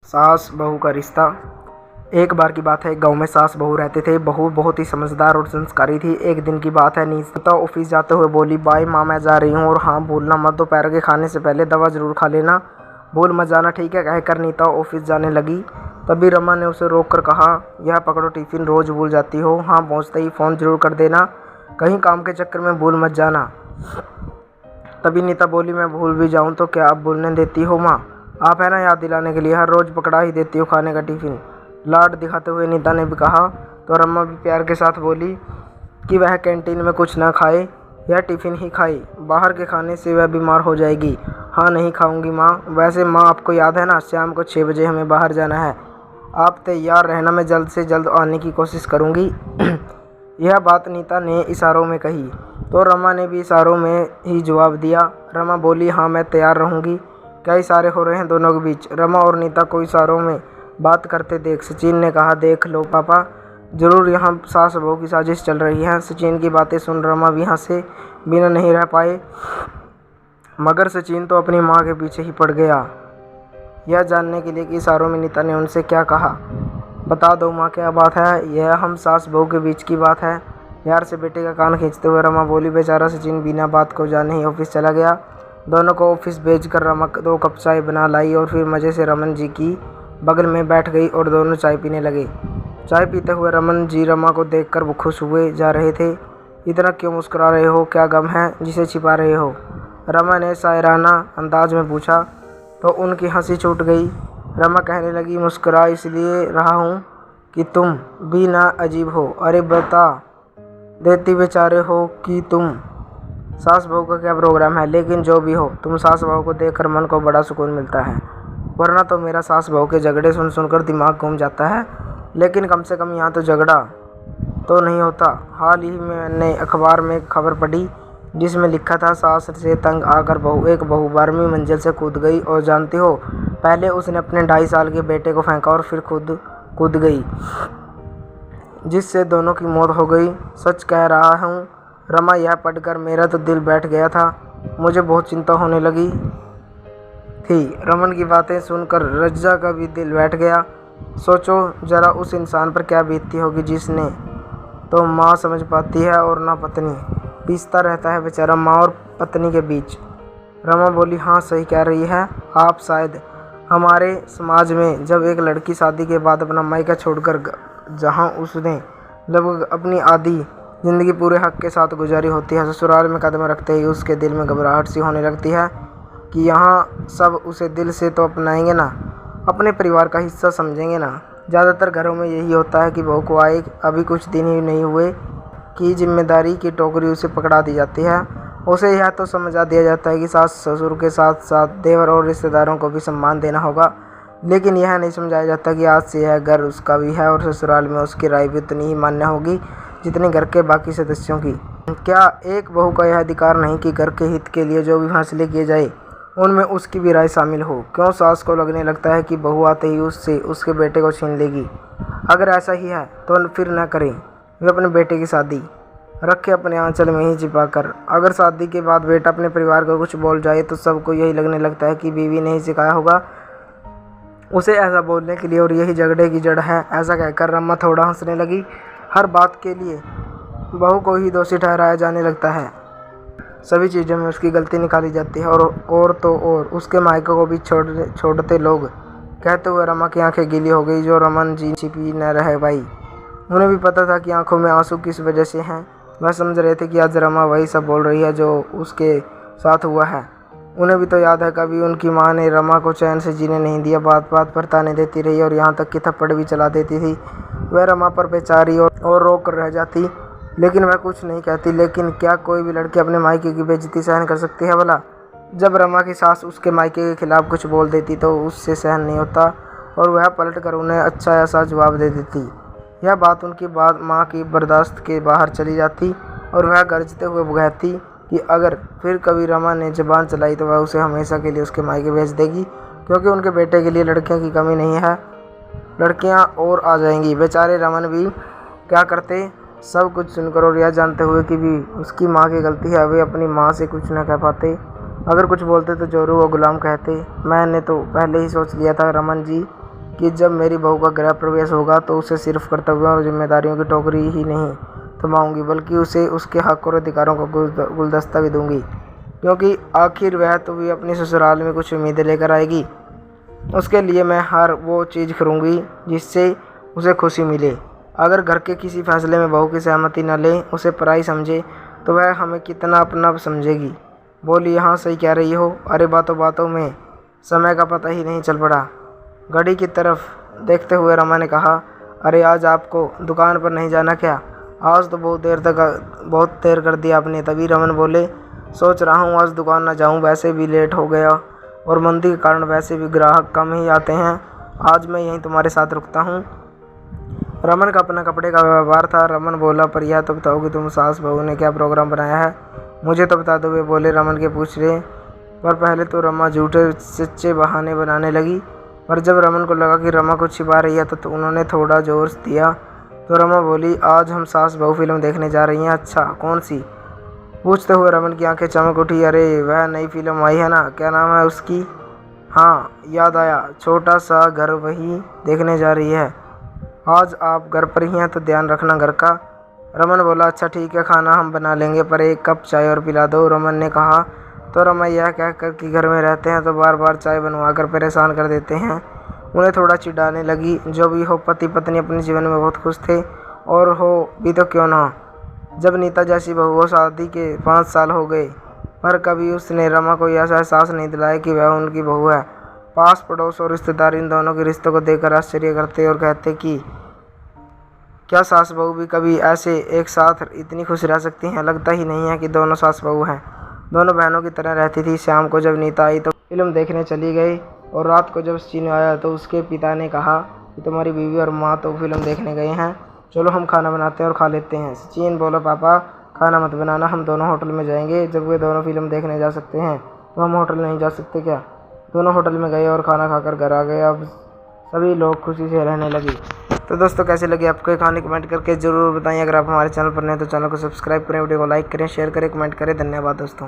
सास बहू का रिश्ता। एक बार की बात है, गांव में सास बहू रहते थे। बहू बहुत ही समझदार और संस्कारी थी। एक दिन की बात है, नीता ऑफिस जाते हुए बोली, बाय माँ मैं जा रही हूँ, और हाँ भूलना मत दोपहर के खाने से पहले दवा जरूर खा लेना, भूल मत जाना, ठीक है। कहकर नीता ऑफिस जाने लगी। तभी रमा ने उसे रोक कर कहा, यह पकड़ो टिफिन, रोज भूल जाती हो, हाँ पहुँचते ही फ़ोन जरूर कर देना, कहीं काम के चक्कर में भूल मत जाना। तभी नीता बोली, मैं भूल भी जाऊँ तो क्या आप भूलने देती हो माँ? आप है ना याद दिलाने के लिए, हर रोज़ पकड़ा ही देती हो खाने का टिफिन। लाड दिखाते हुए नीता ने भी कहा। तो रमा भी प्यार के साथ बोली कि वह कैंटीन में कुछ ना खाए, यह टिफिन ही खाए, बाहर के खाने से वह बीमार हो जाएगी। हाँ नहीं खाऊंगी माँ। वैसे माँ आपको याद है ना, शाम को 6 बजे हमें बाहर जाना है, आप तैयार रहना, मैं जल्द से जल्द आने की कोशिश करूँगी। यह बात नीता ने इशारों में कही तो रमा ने भी इशारों में ही जवाब दिया। रमा बोली, हाँ मैं तैयार रहूँगी। क्या इशारे हो रहे हैं दोनों के बीच? रमा और नीता को इशारों में बात करते देख सचिन ने कहा, देख लो पापा, जरूर यहाँ सास बहू की साजिश चल रही है। सचिन की बातें सुन रमा भी हंसे बिना नहीं रह पाए, मगर सचिन तो अपनी माँ के पीछे ही पड़ गया, यह जानने के लिए कि इशारों में नीता ने उनसे क्या कहा। बता दो माँ क्या बात है? यह हम सास बहू के बीच की बात है। यार से बेटे का कान खींचते हुए रमा बोली। बेचारा सचिन बिना बात को जाने ही ऑफिस चला गया। दोनों को ऑफिस भेजकर रमा 2 कप चाय बना लाई और फिर मज़े से रमन जी की बगल में बैठ गई और दोनों चाय पीने लगे। चाय पीते हुए रमन जी रमा को देखकर वो खुश हुए जा रहे थे। इतना क्यों मुस्कुरा रहे हो, क्या गम है जिसे छिपा रहे हो? रमा ने शायराना अंदाज में पूछा तो उनकी हंसी छूट गई। रमा कहने लगी, मुस्कुरा इसलिए रहा हूँ कि तुम भी ना अजीब हो। अरे बता देती बेचारे हो कि तुम सास बहू का क्या प्रोग्राम है, लेकिन जो भी हो, तुम सास बहू को देखकर मन को बड़ा सुकून मिलता है, वरना तो मेरा सास बहू के झगड़े सुन सुनकर दिमाग घूम जाता है। लेकिन कम से कम यहाँ तो झगड़ा तो नहीं होता। हाल ही में मैंने अखबार में खबर पढ़ी जिसमें लिखा था, सास से तंग आकर एक बहू 12वीं मंजिल से कूद गई, और जानते हो, पहले उसने अपने 2.5 साल के बेटे को फेंका और फिर खुद कूद गई, जिससे दोनों की मौत हो गई। सच कह रहा हूँ रमा, यह पढ़कर मेरा तो दिल बैठ गया था, मुझे बहुत चिंता होने लगी थी। रमन की बातें सुनकर रज्जा का भी दिल बैठ गया। सोचो जरा उस इंसान पर क्या बीतती होगी जिसने तो माँ समझ पाती है और ना पत्नी, पीसता रहता है बेचारा माँ और पत्नी के बीच। रमा बोली, हाँ सही कह रही है आप। शायद हमारे समाज में जब एक लड़की शादी के बाद अपना मायका छोड़कर, जहाँ उसने लगभग अपनी आधी ज़िंदगी पूरे हक के साथ गुजारी होती है, ससुराल में कदम रखते ही उसके दिल में घबराहट सी होने लगती है कि यहाँ सब उसे दिल से तो अपनाएंगे ना, अपने परिवार का हिस्सा समझेंगे ना। ज़्यादातर घरों में यही होता है कि बहू को आए अभी कुछ दिन ही नहीं हुए कि जिम्मेदारी की टोकरी उसे पकड़ा दी जाती है। उसे यह तो समझा दिया जाता है कि सास ससुर के साथ साथ देवर और रिश्तेदारों को भी सम्मान देना होगा, लेकिन यह नहीं समझाया जाता कि आज से यह घर उसका भी है और ससुराल में उसकी राय भी उतनी ही मान्य होगी जितनी घर के बाकी सदस्यों की। क्या एक बहू का यह अधिकार नहीं कि घर के हित के लिए जो भी फैसले किए जाए उनमें उसकी भी राय शामिल हो? क्यों सास को लगने लगता है कि बहू आते ही उससे उसके बेटे को छीन लेगी? अगर ऐसा ही है तो फिर न करें वे अपने बेटे की शादी, रखे अपने आंचल में ही छिपा कर। अगर शादी के बाद बेटा अपने परिवार को कुछ बोल जाए तो सबको यही लगने लगता है कि बीवी ने ही सिखाया होगा उसे ऐसा बोलने के लिए और यही झगड़े की जड़ है। ऐसा कहकर रमा थोड़ा हंसने लगी। हर बात के लिए बहू को ही दोषी ठहराया जाने लगता है, सभी चीज़ों में उसकी गलती निकाली जाती है, और तो और उसके मायके को भी छोड़ते लोग। कहते हुए रमा की आंखें गीली हो गई। जो रमन जी छिपी न रह पाई, उन्हें भी पता था कि आंखों में आंसू किस वजह से हैं। वह समझ रहे थे कि आज रमा वही सब बोल रही है जो उसके साथ हुआ है। उन्हें भी तो याद है कभी उनकी माँ ने रमा को चैन से जीने नहीं दिया, बात बात पर ताने देती रही और यहाँ तक कि थप्पड़ भी चला देती थी। वह रमा पर बेचारी और रो कर रह जाती, लेकिन वह कुछ नहीं कहती। लेकिन क्या कोई भी लड़की अपने मायके की बेइज्जती सहन कर सकती है भला? जब रमा की सास उसके मायके के खिलाफ कुछ बोल देती तो उससे सहन नहीं होता और वह पलट कर उन्हें अच्छा ऐसा जवाब दे देती। यह बात उनकी माँ की बर्दाश्त के बाहर चली जाती और वह गरजते हुए कहती कि अगर फिर कभी रमा ने ज़बान चलाई तो वह उसे हमेशा के लिए उसके मायके भेज देगी, क्योंकि उनके बेटे के लिए लड़कियों की कमी नहीं है, लड़कियां और आ जाएंगी। बेचारे रमन भी क्या करते, सब कुछ सुनकर और यह जानते हुए कि भी उसकी माँ की गलती है, वे अपनी माँ से कुछ न कह पाते। अगर कुछ बोलते तो जोरू व गुलाम कहते। मैंने तो पहले ही सोच लिया था रमन जी कि जब मेरी बहू का गृह प्रवेश होगा तो उसे सिर्फ कर्तव्यों और जिम्मेदारियों की टोकरी ही नहीं थमाऊंगी, बल्कि उसे उसके हक और अधिकारों का गुलदस्ता भी दूंगी, क्योंकि आखिर वह तो भी अपनी ससुराल में कुछ उम्मीदें लेकर आएगी। उसके लिए मैं हर वो चीज़ करूँगी जिससे उसे खुशी मिले। अगर घर के किसी फैसले में बहू की सहमति न ले, उसे पराई समझे, तो वह हमें कितना अपना समझेगी। बोली, हाँ सही कह रही हो। अरे बातों बातों में समय का पता ही नहीं चल पड़ा। घड़ी की तरफ देखते हुए रमा ने कहा, अरे आज आपको दुकान पर नहीं जाना क्या? आज तो बहुत देर कर दी आपने। तभी रमन बोले, सोच रहा हूँ आज दुकान ना जाऊँ, वैसे भी लेट हो गया और मंदी के कारण वैसे भी ग्राहक कम ही आते हैं। आज मैं यहीं तुम्हारे साथ रुकता हूँ। रमन का अपना कपड़े का व्यापार था। रमन बोला, पर यह तो बताओ कि तुम सास बहू ने क्या प्रोग्राम बनाया है? मुझे तो बता दो, वे बोले रमन के पूछ रहे। पर पहले तो रमा झूठे सच्चे बहाने बनाने लगी, पर जब रमन को लगा कि रमा कुछ छिपा रही है तो उन्होंने थोड़ा जोर दिया। तो रमा बोली, आज हम सास बहू फिल्म देखने जा रही हैं। अच्छा, कौन सी? पूछते हुए रमन की आंखें चमक उठी। अरे वह नई फिल्म आई है ना, क्या नाम है उसकी? हाँ याद आया, छोटा सा घर, वही देखने जा रही है। आज आप घर पर ही हैं तो ध्यान रखना घर का। रमन बोला, अच्छा ठीक है, खाना हम बना लेंगे, पर एक कप चाय और पिला दो, रमन ने कहा। तो रमा यह कहकर कि घर में रहते हैं तो बार बार चाय बनवा कर परेशान कर देते हैं, उन्हें थोड़ा चिढ़ाने लगी। जो भी हो, पति पत्नी अपने जीवन में बहुत खुश थे, और हो भी तो क्यों ना। जब नीता जैसी बहू हो, शादी के 5 साल हो गए, पर कभी उसने रमा को यह एहसास नहीं दिलाया कि वह उनकी बहू है। पास पड़ोस और रिश्तेदार इन दोनों के रिश्तों को देखकर आश्चर्य करते और कहते कि क्या सास बहू भी कभी ऐसे एक साथ इतनी खुश रह सकती हैं? लगता ही नहीं है कि दोनों सास बहू हैं। दोनों बहनों की तरह रहती थी। शाम को जब नीता आई तो फिल्म देखने चली गई, और रात को जब सचिन आया तो उसके पिता ने कहा कि तुम्हारी बीवी और माँ तो फिल्म देखने गए हैं, चलो हम खाना बनाते हैं और खा लेते हैं। सचिन बोला, पापा खाना मत बनाना, हम दोनों होटल में जाएंगे। जब वे दोनों फिल्म देखने जा सकते हैं तो हम होटल नहीं जा सकते क्या? दोनों होटल में गए और खाना खाकर घर आ गए। अब सभी लोग खुशी से रहने लगे। तो दोस्तों, कैसे लगी आपको ये कहानी कमेंट करके ज़रूर बताएं। अगर आप हमारे चैनल पर नए हैं तो चैनल को सब्सक्राइब करें, वीडियो को लाइक करें, शेयर करें, कमेंट करें। धन्यवाद दोस्तों।